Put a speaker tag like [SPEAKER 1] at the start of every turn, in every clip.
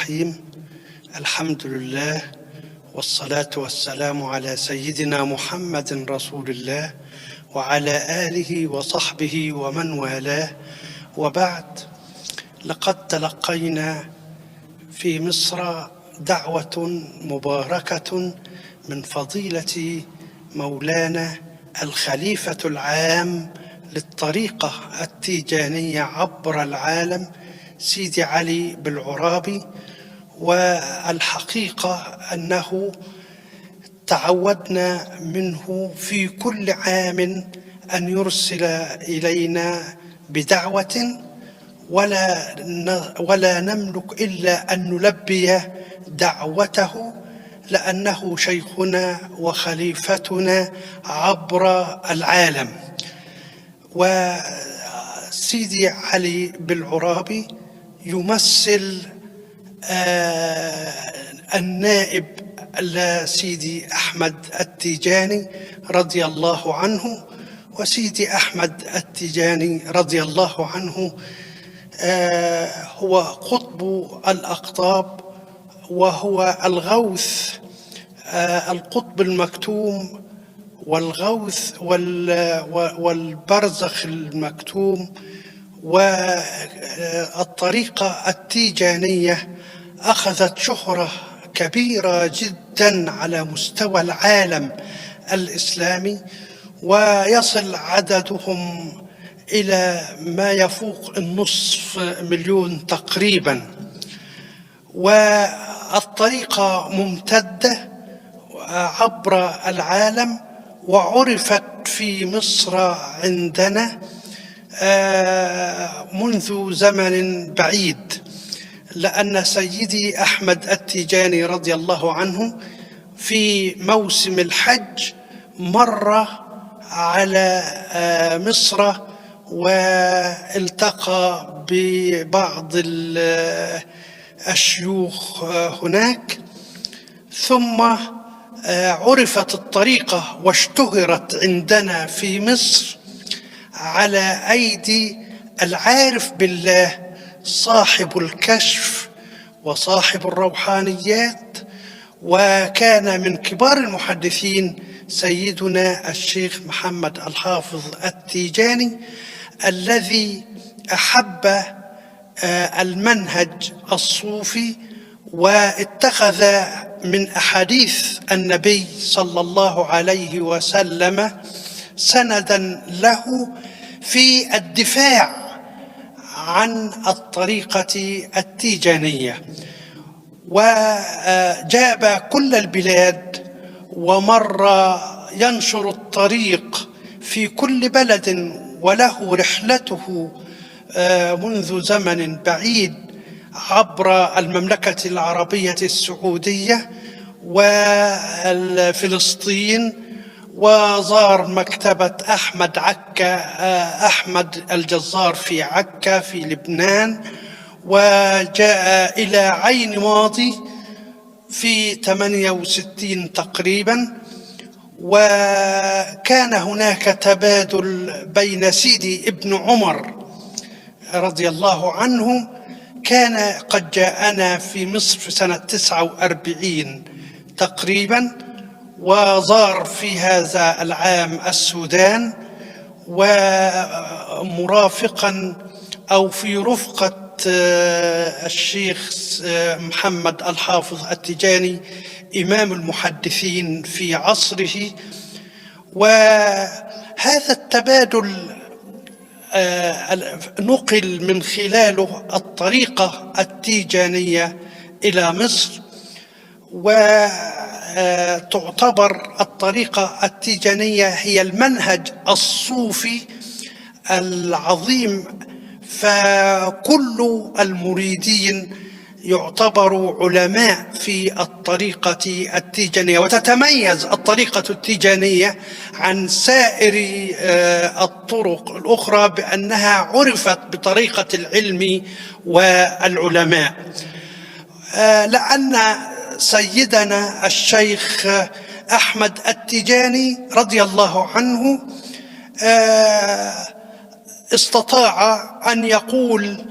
[SPEAKER 1] الرحيم. الحمد لله والصلاة والسلام على سيدنا محمد رسول الله وعلى آله وصحبه ومن والاه، وبعد. لقد تلقينا في مصر دعوة مباركة من فضيلة مولانا الخليفة العام للطريقة التيجانية عبر العالم سيدي علي بالعرابي. والحقيقة أنه تعودنا منه في كل عام أن يرسل إلينا بدعوة، ولا نملك إلا أن نلبي دعوته، لأنه شيخنا وخليفتنا عبر العالم. وسيدي علي بالعرابي يمثل النائب لسيدي أحمد التيجاني رضي الله عنه. وسيدي أحمد التيجاني رضي الله عنه هو قطب الأقطاب، وهو الغوث، القطب المكتوم والغوث والبرزخ المكتوم. والطريقة التيجانية أخذت شهرة كبيرة جدا على مستوى العالم الإسلامي، ويصل عددهم إلى ما يفوق 500,000 تقريبا. والطريقة ممتدة عبر العالم، وعرفت في مصر عندنا منذ زمن بعيد، لأن سيدي أحمد التيجاني رضي الله عنه في موسم الحج مر على مصر والتقى ببعض الشيوخ هناك، ثم عرفت الطريقة واشتهرت عندنا في مصر على أيدي العارف بالله صاحب الكشف وصاحب الروحانيات. وكان من كبار المحدثين سيدنا الشيخ محمد الحافظ التيجاني، الذي أحب المنهج الصوفي، واتخذ من أحاديث النبي صلى الله عليه وسلم سندا له في الدفاع عن الطريقة التيجانية. وجاب كل البلاد ومر ينشر الطريق في كل بلد، وله رحلته منذ زمن بعيد عبر المملكة العربية السعودية وفلسطين، وزار مكتبة أحمد الجزار في عكا في لبنان، وجاء إلى عين ماضي في 68 تقريبا. وكان هناك تبادل بين سيدي ابن عمر رضي الله عنه، كان قد جاءنا في مصر في سنة 49 تقريبا، وزار في هذا العام السودان، ومرافقا أو في رفقة الشيخ محمد الحافظ التيجاني إمام المحدثين في عصره. وهذا التبادل نقل من خلاله الطريقة التيجانية إلى مصر، وتعتبر الطريقة التيجانية هي المنهج الصوفي العظيم، فكل المريدين يعتبروا علماء في الطريقة التيجانية. وتتميز الطريقة التيجانية عن سائر الطرق الأخرى بأنها عرفت بطريقة العلم والعلماء، لأن سيدنا الشيخ أحمد التيجاني رضي الله عنه استطاع أن يقول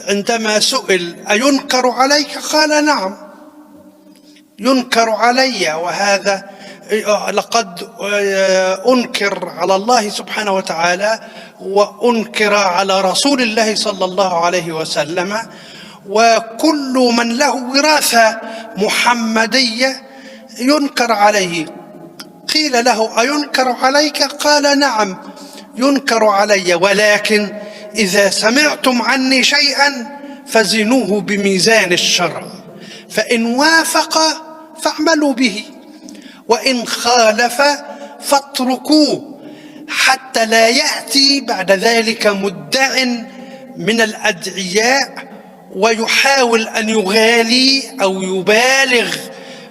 [SPEAKER 1] عندما سئل أينكر عليك قال نعم ينكر علي، وهذا لقد أنكر على الله سبحانه وتعالى وأنكر على رسول الله صلى الله عليه وسلم، وكل من له وراثة محمدية ينكر عليه. قيل له أينكر عليك قال نعم ينكر علي، ولكن إذا سمعتم عني شيئا فزنوه بميزان الشرع، فإن وافق فاعملوا به وإن خالف فاتركوه، حتى لا يأتي بعد ذلك مدع من الأدعياء ويحاول أن يغالي أو يبالغ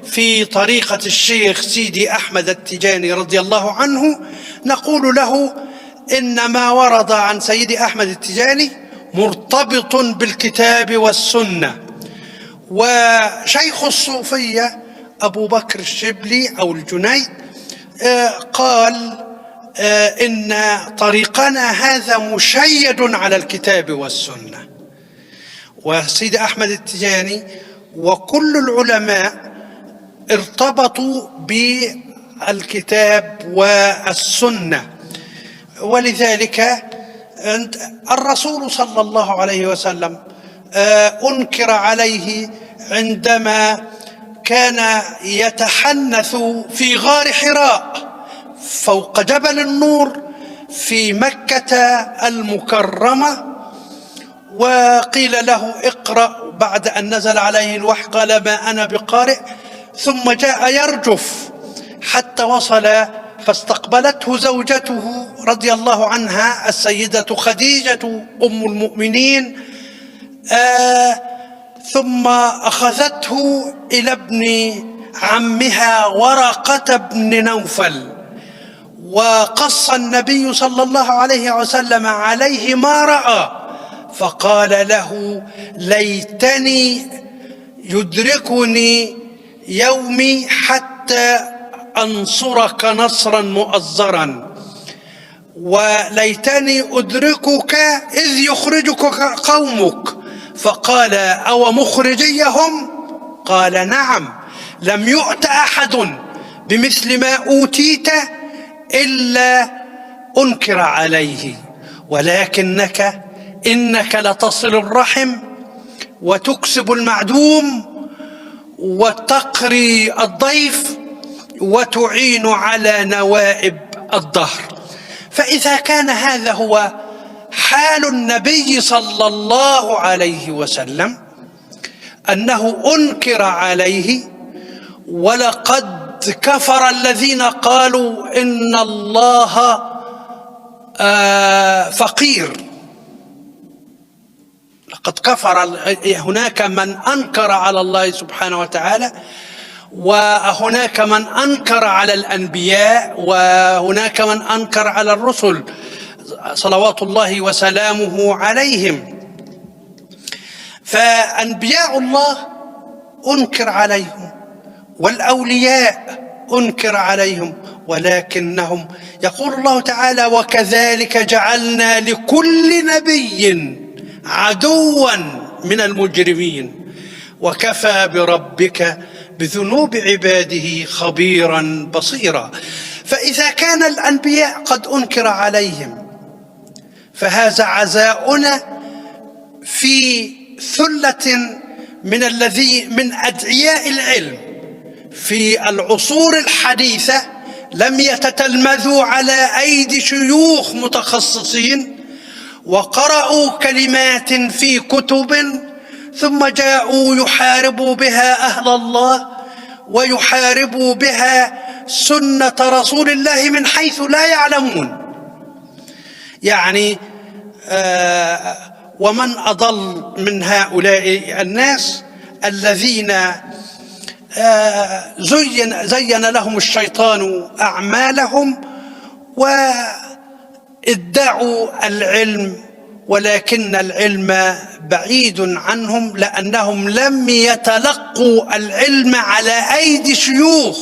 [SPEAKER 1] في طريقة الشيخ سيدي أحمد التجاني رضي الله عنه. نقول له إن ما ورد عن سيدي أحمد التجاني مرتبط بالكتاب والسنة. وشيخ الصوفية أبو بكر الشبلي أو الجنيد قال إن طريقنا هذا مشيد على الكتاب والسنة. وسيدي أحمد التجاني وكل العلماء ارتبطوا بالكتاب والسنة، ولذلك الرسول صلى الله عليه وسلم أنكر عليه عندما كان يتحنث في غار حراء فوق جبل النور في مكة المكرمة، وقيل له اقرأ بعد أن نزل عليه الوحي قال ما أنا بقارئ، ثم جاء يرجف حتى وصل فاستقبلته زوجته رضي الله عنها السيدة خديجة أم المؤمنين، ثم أخذته إلى ابن عمها ورقة بن نوفل، وقص النبي صلى الله عليه وسلم عليه ما رأى، فقال له ليتني يدركني يومي حتى أنصرك نصرا مؤزرا، وليتني أدركك إذ يخرجك قومك. فقال أو مخرجيهم؟ قال نعم، لم يؤت أحد بمثل ما أوتيت إلا أنكر عليه، ولكنك إنك لتصل الرحم وتكسب المعدوم وتقري الضيف وتعين على نوائب الدهر. فإذا كان هذا هو حال النبي صلى الله عليه وسلم أنه أنكر عليه، ولقد كفر الذين قالوا إن الله فقير، لقد كفر، هناك من أنكر على الله سبحانه وتعالى، وهناك من أنكر على الأنبياء، وهناك من أنكر على الرسل صلوات الله وسلامه عليهم. فأنبياء الله أنكر عليهم والأولياء أنكر عليهم، ولكنهم يقول الله تعالى وكذلك جعلنا لكل نبي عدوا من المجرمين وكفى بربك بذنوب عباده خبيرا بصيرا. فإذا كان الأنبياء قد أنكر عليهم فهذا عزاؤنا في ثلة من أدعياء العلم في العصور الحديثة لم يتتلمذوا على أيدي شيوخ متخصصين وقرأوا كلمات في كتب ثم جاءوا يحاربوا بها أهل الله ويحاربوا بها سنة رسول الله من حيث لا يعلمون. يعني ومن أضل من هؤلاء الناس الذين زين لهم الشيطان أعمالهم وادعوا العلم، ولكن العلم بعيد عنهم لأنهم لم يتلقوا العلم على أيدي شيوخ.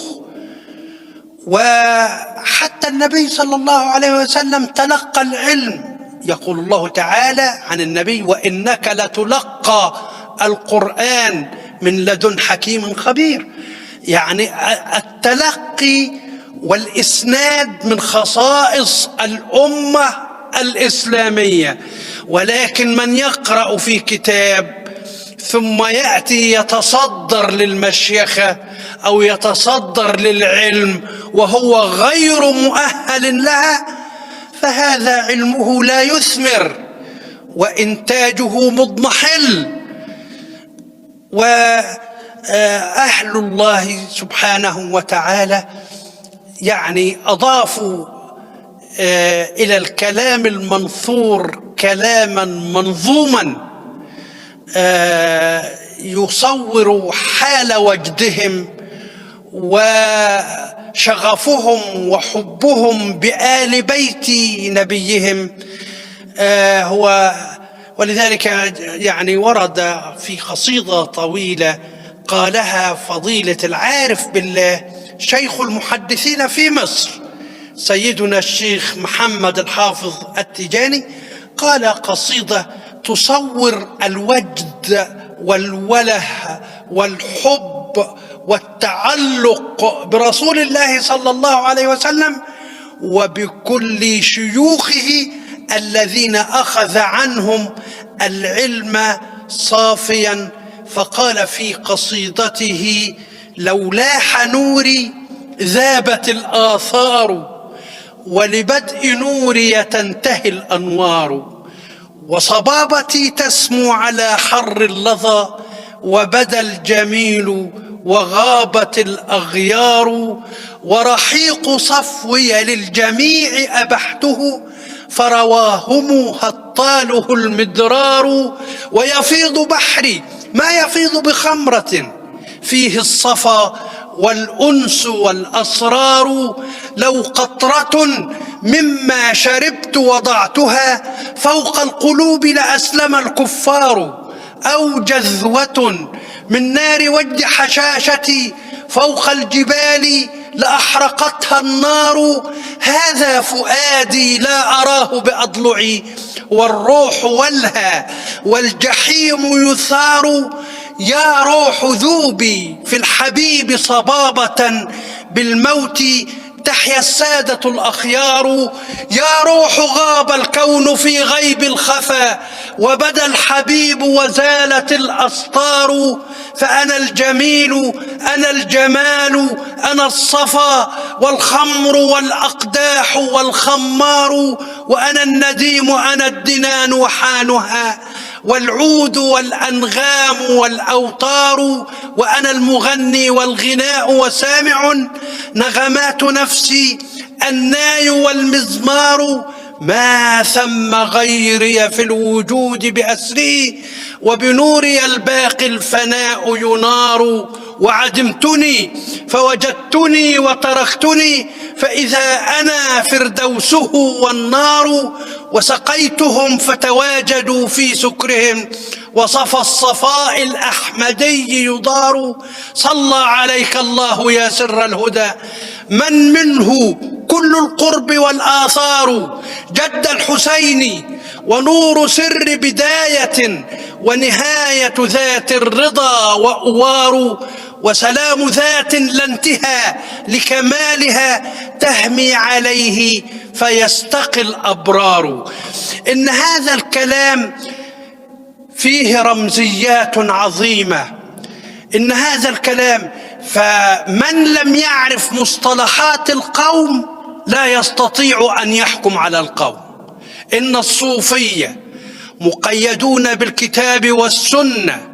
[SPEAKER 1] وحتى النبي صلى الله عليه وسلم تلقى العلم يقول الله تعالى عن النبي: وإنك لتلقى القرآن من لدن حكيم خبير. يعني التلقي والإسناد من خصائص الأمة الإسلامية، ولكن من يقرأ في كتاب ثم يأتي يتصدر للمشيخة أو يتصدر للعلم وهو غير مؤهل لها، فهذا علمه لا يثمر وإنتاجه مضمحل. وأهل الله سبحانه وتعالى يعني أضافوا إلى الكلام المنثور كلاما منظوما يصور حال وجدهم وشغفهم وحبهم بآل بيت نبيهم. ولذلك يعني ورد في قصيدة طويلة قالها فضيلة العارف بالله شيخ المحدثين في مصر سيدنا الشيخ محمد الحافظ التجاني، قال قصيدة تصور الوجد والوله والحب والتعلق برسول الله صلى الله عليه وسلم وبكل شيوخه الذين أخذ عنهم العلم صافيا. فقال في قصيدته: لولاح نوري ذابت الآثار، ولبدء نوري تنتهي الأنوار، وصبابتي تسمو على حر اللظى، وبدا الجميل وغابت الأغيار، ورحيق صفوي للجميع أبحته، فرواهم هطاله المدرار، ويفيض بحري ما يفيض بخمرة، فيه الصفا والأنس والأسرار، لو قطرة مما شربت وضعتها فوق القلوب لأسلم الكفار، أو جذوة من نار وجد حشاشتي فوق الجبال لأحرقتها النار، هذا فؤادي لا أراه بأضلعي، والروح والها والجحيم يثار، يا روح ذوبي في الحبيب صبابة، بالموت تحيا السادة الأخيار، يا روح غاب الكون في غيب الخفا، وبدا الحبيب وزالت الأسطار، فأنا الجميل أنا الجمال أنا الصفا، والخمر والأقداح والخمار، وأنا النديم أنا الدنان وحانها، والعود والأنغام والأوتار، وأنا المغني والغناء وسامع نغمات نفسي الناي والمزمار، ما ثم غيري في الوجود بأسري، وبنوري الباقي الفناء ينار، وعدمتني فوجدتني وتركتني، فإذا أنا فردوسه والنار، وسقيتهم فتواجدوا في سكرهم، وصفى الصفاء الأحمدي يضار، صلى عليك الله يا سر الهدى من منه كل القرب والآثار، جد الحسين ونور سر بداية ونهاية ذات الرضا وأوار، وسلام ذات لا انتهى لكمالها تهمي عليه فيستقي الأبرار. إن هذا الكلام فيه رمزيات عظيمة، إن هذا الكلام فمن لم يعرف مصطلحات القوم لا يستطيع أن يحكم على القوم. إن الصوفية مقيدون بالكتاب والسنة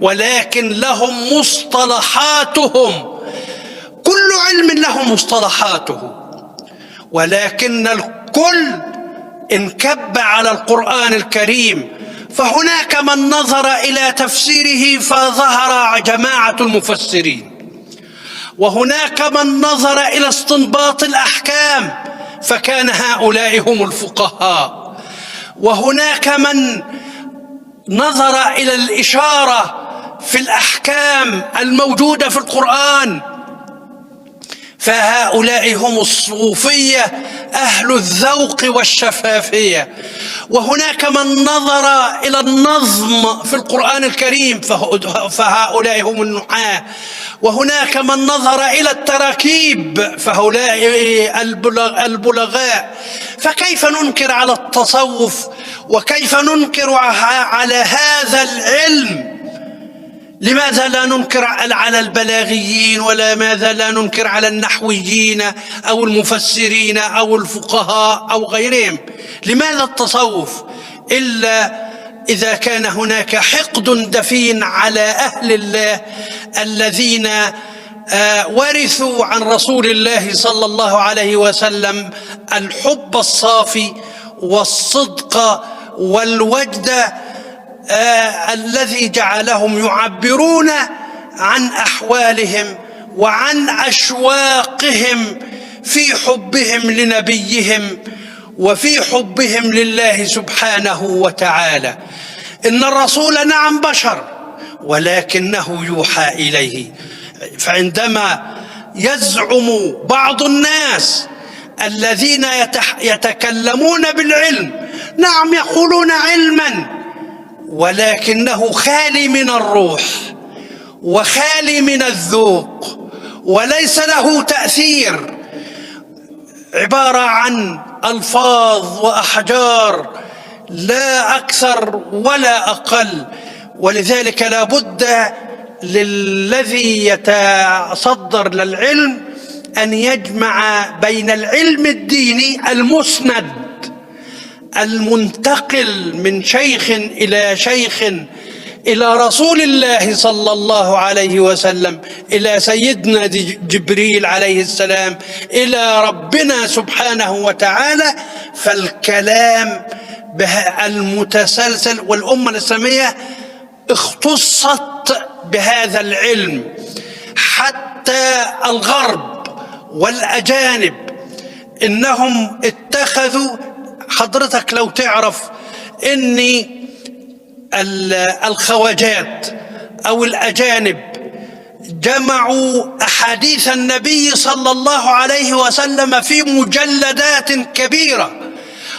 [SPEAKER 1] ولكن لهم مصطلحاتهم، كل علم له مصطلحاته، ولكن الكل انكب على القرآن الكريم. فهناك من نظر إلى تفسيره فظهر جماعة المفسرين، وهناك من نظر إلى استنباط الأحكام فكان هؤلاء هم الفقهاء، وهناك من نظر إلى الإشارة في الأحكام الموجودة في القرآن فهؤلاء هم الصوفية أهل الذوق والشفافية. وهناك من نظر إلى النظم في القرآن الكريم فهؤلاء هم النحاة. وهناك من نظر إلى التراكيب فهؤلاء البلغاء. فكيف ننكر على التصوف وكيف ننكر على هذا العلم؟ لماذا لا ننكر على البلاغيين؟ ولماذا لا ننكر على النحويين أو المفسرين أو الفقهاء أو غيرهم؟ لماذا التصوف إلا إذا كان هناك حقد دفين على أهل الله الذين ورثوا عن رسول الله صلى الله عليه وسلم الحب الصافي والصدق والوجد الذي جعلهم يعبرون عن أحوالهم وعن أشواقهم في حبهم لنبيهم وفي حبهم لله سبحانه وتعالى. إن الرسول نعم بشر ولكنه يوحى إليه. فعندما يزعم بعض الناس الذين يتكلمون بالعلم، نعم يقولون علما، ولكنه خالي من الروح وخالي من الذوق وليس له تأثير، عبارة عن ألفاظ وأحجار لا أكثر ولا أقل. ولذلك لا بد للذي يتصدر للعلم أن يجمع بين العلم الديني المسند المنتقل من شيخ إلى شيخ إلى رسول الله صلى الله عليه وسلم، إلى سيدنا جبريل عليه السلام، إلى ربنا سبحانه وتعالى، فالكلام المتسلسل. والأمة الإسلامية اختصت بهذا العلم، حتى الغرب والأجانب إنهم اتخذوا، حضرتك لو تعرف إن الخواجات أو الأجانب جمعوا أحاديث النبي صلى الله عليه وسلم في مجلدات كبيرة،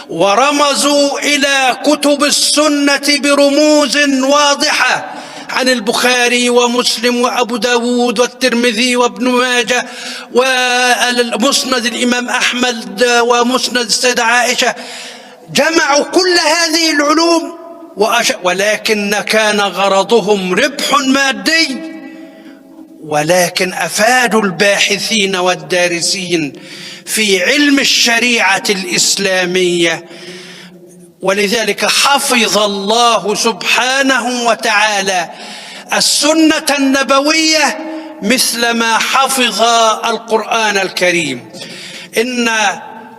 [SPEAKER 1] ورمزوا إلى كتب السنة برموز واضحة عن البخاري ومسلم وأبو داود والترمذي وابن ماجه ومسند الإمام أحمد ومسند السيدة عائشة. جمعوا كل هذه العلوم ولكن كان غرضهم ربح مادي، ولكن أفادوا الباحثين والدارسين في علم الشريعة الإسلامية. ولذلك حفظ الله سبحانه وتعالى السنة النبوية مثل ما حفظ القرآن الكريم.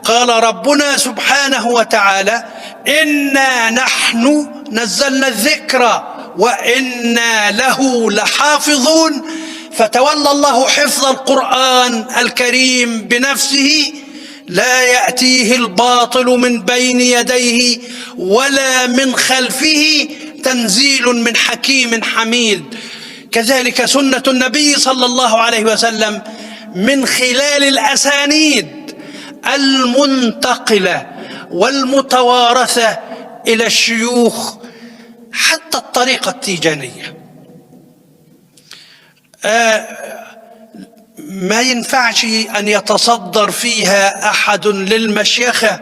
[SPEAKER 1] قال ربنا سبحانه وتعالى: إنا نحن نزلنا الذكر وإنا له لحافظون. فتولى الله حفظ القرآن الكريم بنفسه، لا يأتيه الباطل من بين يديه ولا من خلفه، تنزيل من حكيم حميد. كذلك سنة النبي صلى الله عليه وسلم من خلال الأسانيد المنتقلة والمتوارثة إلى الشيوخ، حتى الطريقة التيجانية ما ينفعش أن يتصدر فيها أحد للمشيخة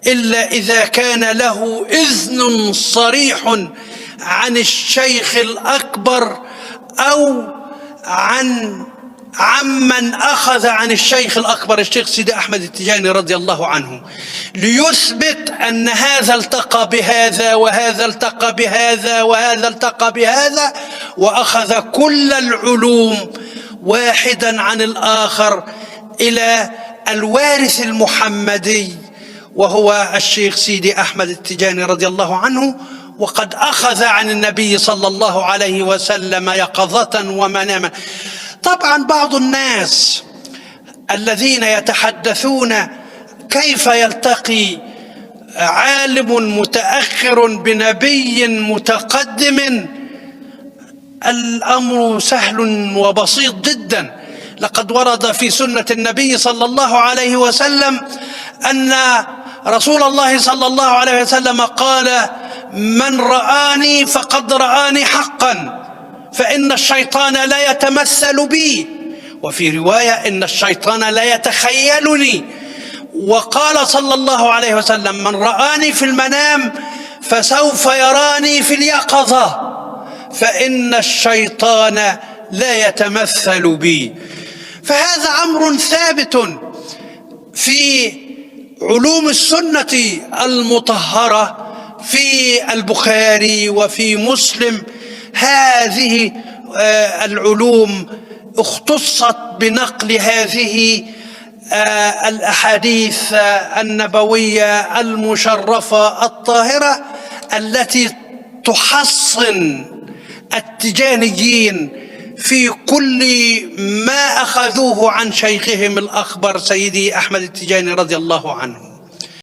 [SPEAKER 1] إلا إذا كان له إذن صريح عن الشيخ الأكبر أو عمن أخذ عن الشيخ الأكبر الشيخ سيدي أحمد التجاني رضي الله عنه، ليثبت أن هذا التقى بهذا وهذا التقى بهذا وهذا التقى بهذا، وأخذ كل العلوم واحدا عن الآخر إلى الوارث المحمدي وهو الشيخ سيدي أحمد التجاني رضي الله عنه. وقد أخذ عن النبي صلى الله عليه وسلم يقظة ومناما. طبعا بعض الناس الذين يتحدثون كيف يلتقي عالم متأخر بنبي متقدم، الأمر سهل وبسيط جدا. لقد ورد في سنة النبي صلى الله عليه وسلم أن رسول الله صلى الله عليه وسلم قال: من رآني فقد رآني حقا، فإن الشيطان لا يتمثل بي، وفي رواية: إن الشيطان لا يتخيلني. وقال صلى الله عليه وسلم: من رآني في المنام فسوف يراني في اليقظة، فإن الشيطان لا يتمثل بي. فهذا أمر ثابت في علوم السنة المطهرة في البخاري وفي مسلم. هذه العلوم اختصت بنقل هذه الأحاديث النبوية المشرفة الطاهرة التي تحصن التجانيين في كل ما أخذوه عن شيخهم الأخبر سيدي أحمد التجاني رضي الله عنه.